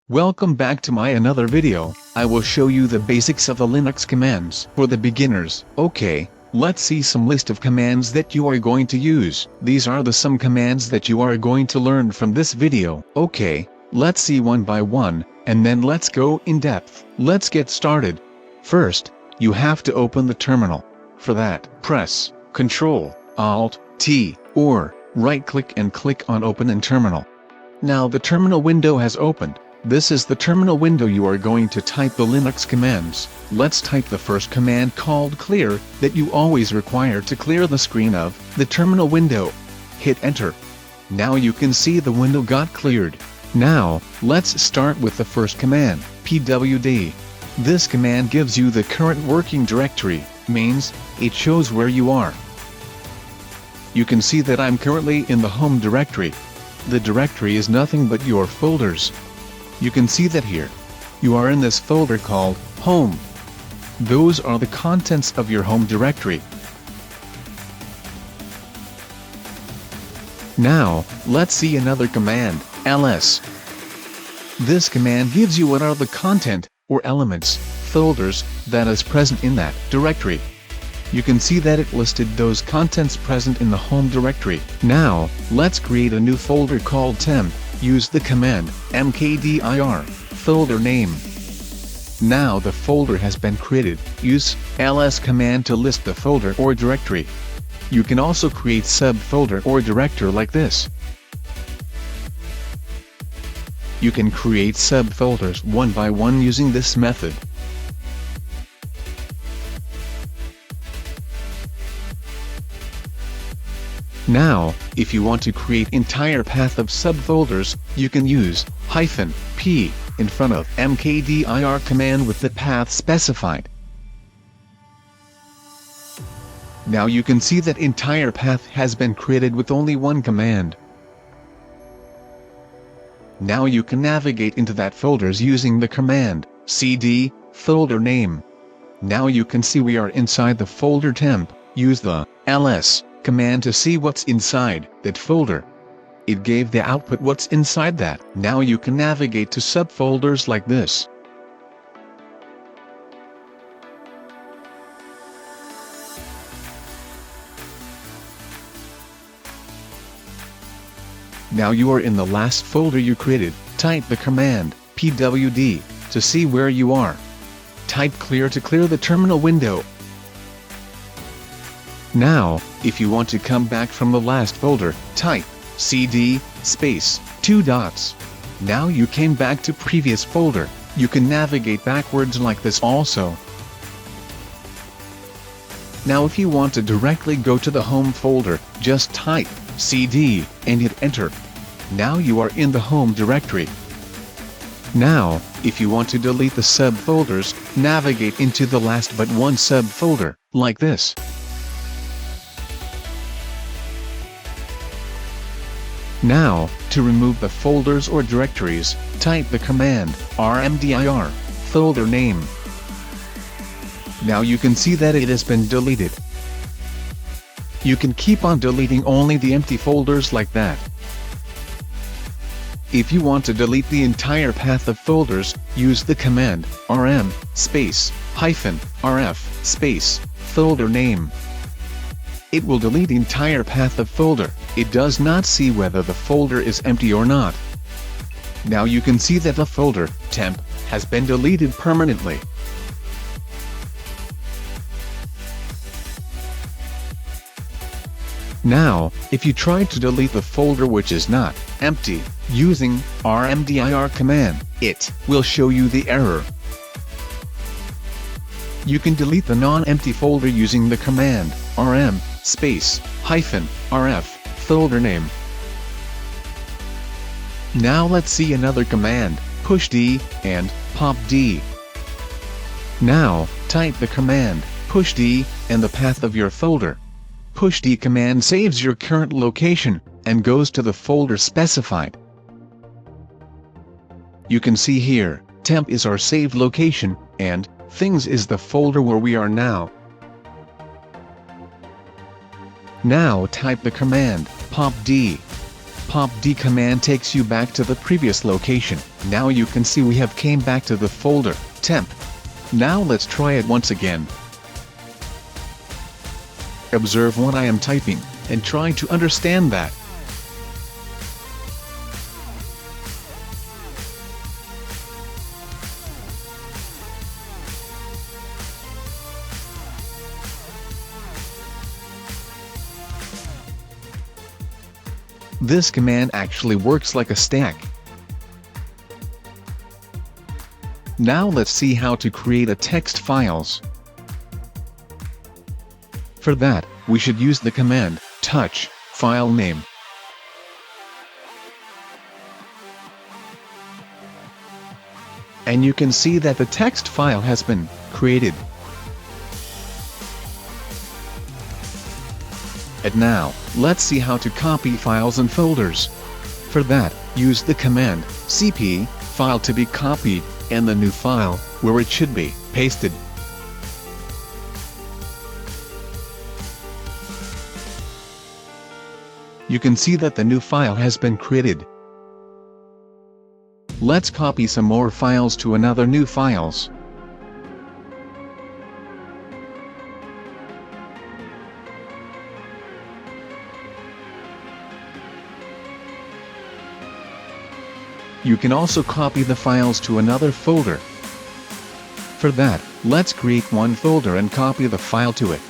Welcome back to my another video. I will show you the basics of the Linux commands for the beginners. Okay, let's see some list of commands that you are going to use. These are the some commands that you are going to learn from this video. Okay, let's see one by one, and then let's go in depth. Let's get started. First, you have to open the terminal. For that, press Ctrl-Alt-T, or right-click and click on Open in Terminal. Now the terminal window has opened. This is the terminal window you are going to type the Linux commands. Let's type the first command called clear, that you always require to clear the screen of the terminal window. Hit enter. Now you can see the window got cleared. Now, let's start with the first command, pwd. This command gives you the current working directory, means it shows where you are. You can see that I'm currently in the home directory. The directory is nothing but your folders. You can see that here. You are in this folder called Home. Those are the contents of your home directory. Now, let's see another command, ls. This command gives you what are the content, or elements, folders, that is present in that directory. You can see that it listed those contents present in the home directory. Now, let's create a new folder called temp. Use the command mkdir, folder name. Now the folder has been created. Use ls command to list the folder or directory. You can also create subfolder or directory like this. You can create subfolders one by one using this method. Now, if you want to create entire path of subfolders, you can use -p in front of mkdir command with the path specified. Now you can see that entire path has been created with only one command. Now you can navigate into that folders using the command cd folder name. Now you can see we are inside the folder temp. Use the ls command to see what's inside that folder. It gave the output what's inside that. Now you can navigate to subfolders like this. Now you are in the last folder you created. Type the command pwd to see where you are. Type clear to clear the terminal window. Now, if you want to come back from the last folder, type cd space 2 dots. Now you came back to previous folder. You can navigate backwards like this also. Now if you want to directly go to the home folder, just type cd and hit enter. Now you are in the home directory. Now, if you want to delete the subfolders, navigate into the last but one subfolder, like this. Now, to remove the folders or directories, type the command rmdir, folder name. Now you can see that it has been deleted. You can keep on deleting only the empty folders like that. If you want to delete the entire path of folders, use the command rm space -rf space folder name. It will delete the entire path of folder. It does not see whether the folder is empty or not. Now you can see that the folder, temp, has been deleted permanently. Now, if you try to delete the folder which is not empty, using rmdir command, it will show you the error. You can delete the non-empty folder using the command rm space -rf folder name. Now let's see another command, pushd and popd. Now, type the command pushd and the path of your folder. Pushd command saves your current location and goes to the folder specified. You can see here, temp is our saved location, and things is the folder where we are now. Now type the command popd. Pop D command takes you back to the previous location. Now you can see we have came back to the folder, temp. Now let's try it once again. Observe what I am typing, and try to understand that. This command actually works like a stack. Now let's see how to create a text files. For that, we should use the command touch file name. And you can see that the text file has been created. And now, let's see how to copy files and folders. For that, use the command cp file to be copied, and the new file, where it should be, pasted. You can see that the new file has been created. Let's copy some more files to another new files. You can also copy the files to another folder. For that, let's create one folder and copy the file to it.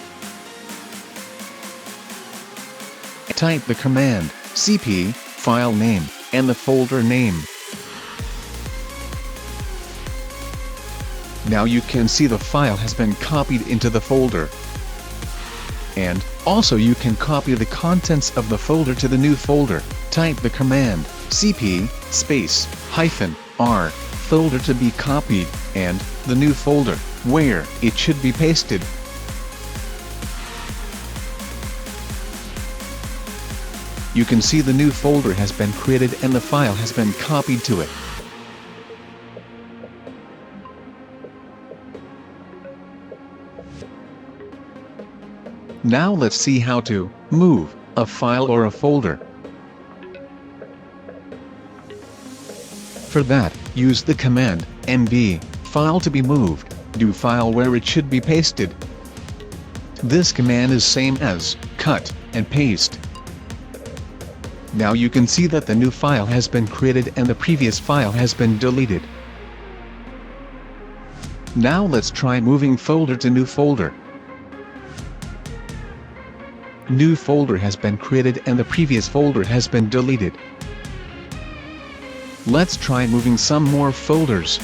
Type the command cp file name and the folder name. Now you can see the file has been copied into the folder. And also you can copy the contents of the folder to the new folder. Type the command cp space -r folder to be copied, and the new folder, where it should be pasted. You can see the new folder has been created and the file has been copied to it. Now let's see how to move a file or a folder. For that, use the command mv file to be moved, do file where it should be pasted. This command is same as cut and paste. Now you can see that the new file has been created and the previous file has been deleted. Now let's try moving folder to new folder. New folder has been created and the previous folder has been deleted. Let's try moving some more folders.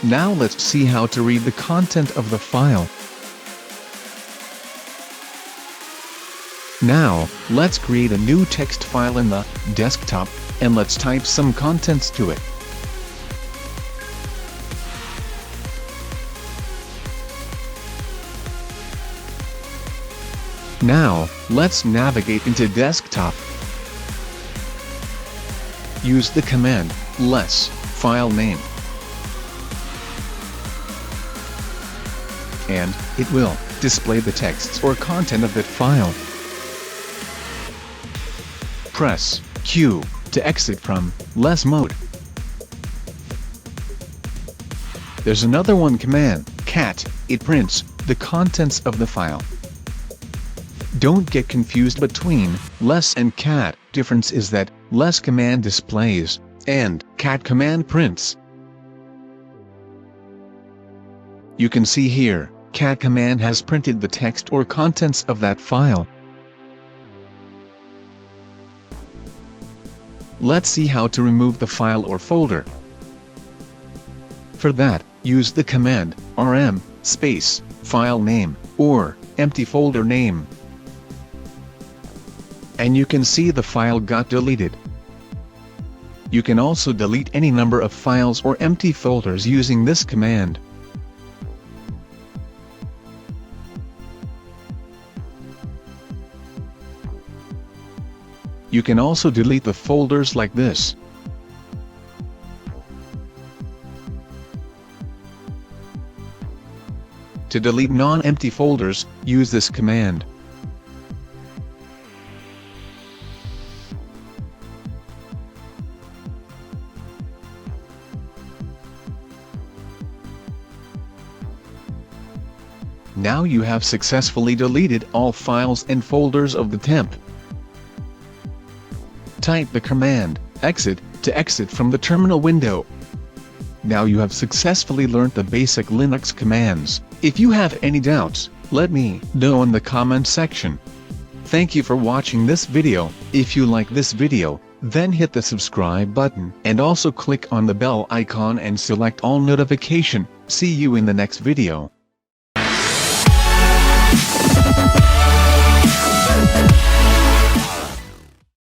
Now let's see how to read the content of the file. Now, let's create a new text file in the desktop, and let's type some contents to it. Now, let's navigate into desktop. Use the command ls file name, and it will display the texts or content of that file. Press Q to exit from less mode. There's another one command, cat, it prints the contents of the file. Don't get confused between less and cat. Difference is that less command displays, and cat command prints. You can see here, cat command has printed the text or contents of that file. Let's see how to remove the file or folder. For that, use the command rm space file name or empty folder name. And you can see the file got deleted. You can also delete any number of files or empty folders using this command. You can also delete the folders like this. To delete non-empty folders, use this command. Now you have successfully deleted all files and folders of the temp. Type the command, exit, to exit from the terminal window. Now you have successfully learnt the basic Linux commands. If you have any doubts, let me know in the comment section. Thank you for watching this video. If you like this video, then hit the subscribe button and also click on the bell icon and select all notification. See you in the next video.